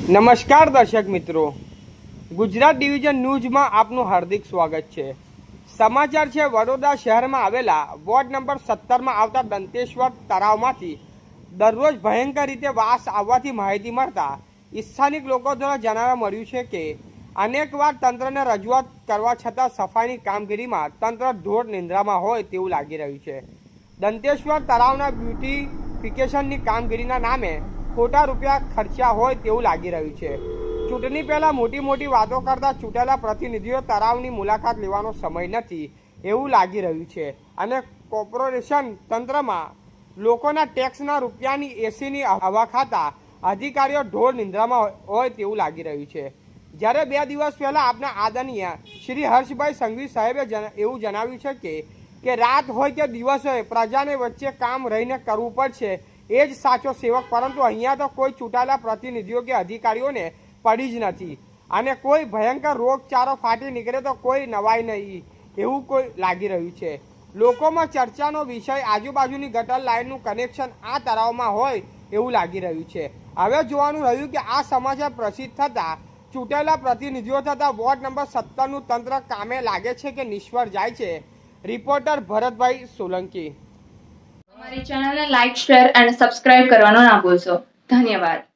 નમસ્કાર દર્શક મિત્રો, ગુજરાત ડિવિઝન ન્યૂઝમાં આપનું હાર્દિક સ્વાગત છે। સમાચાર છે વડોદરા શહેરમાં આવેલા વોર્ડ નંબર 17માં આવતા દંતેશ્વર તળાવમાંથી દરરોજ ભયંકર રીતે વાસ આવવાથી માહિતી મળતા સ્થાનિક લોકો દ્વારા જાણવા મળ્યું છે કે અનેકવાર તંત્રને રજૂઆત કરવા છતાં સફાઈની કામગીરીમાં તંત્ર ધોર નિંદ્રામાં હોય તેવું લાગી રહ્યું છે। દંતેશ્વર તળાવના બ્યુટિફિકેશનની કામગીરીના નામે ખોટા રૂપિયા ખર્ચ્યા હોય તેવું લાગી રહ્યું છે। ચૂંટણી પહેલા મોટી મોટી વાતો કરતા ચૂંટેલા પ્રતિનિધિઓ તળાવની મુલાકાત લેવાનો સમય નથી એવું લાગી રહ્યું છે અને કોર્પોરેશન તંત્રમાં લોકોના ટેક્સના રૂપિયાની એસીની હવા ખાતા અધિકારીઓ ઢોર નિંદ્રામાં હોય તેવું લાગી રહ્યું છે। જ્યારે 2 દિવસ પહેલા આપના આદરણીય શ્રી હર્ષભાઈ સંઘવી સાહેબે એવું જણાવ્યું છે કે રાત હોય કે દિવસ હોય પ્રજાને વચ્ચે કામ રહીને કરવું પડશે, એ જ સાચો સેવક। પરંતુ અહીંયા તો કોઈ ચૂંટાયેલા પ્રતિનિધિઓ કે અધિકારીઓને પડી જ નથી અને કોઈ ભયંકર રોગચાળો ફાટી નીકળે તો કોઈ નવાઈ નહીં એવું કોઈ લાગી રહ્યું છે। લોકોમાં ચર્ચાનો વિષય આજુબાજુની ગટર લાઇનનું કનેક્શન આ તળાવમાં હોય એવું લાગી રહ્યું છે। હવે જોવાનું રહ્યું કે આ સમાચાર પ્રસિદ્ધ થતાં ચૂંટાયેલા પ્રતિનિધિઓ થતાં વોર્ડ નંબર 17નું તંત્ર કામે લાગે છે કે નિષ્ફળ જાય છે। રિપોર્ટર ભરતભાઈ સોલંકી। हमारी चैनल ने लाइक शेयर एंड सब्सक्राइब करवाना ना भूलशो। धन्यवाद।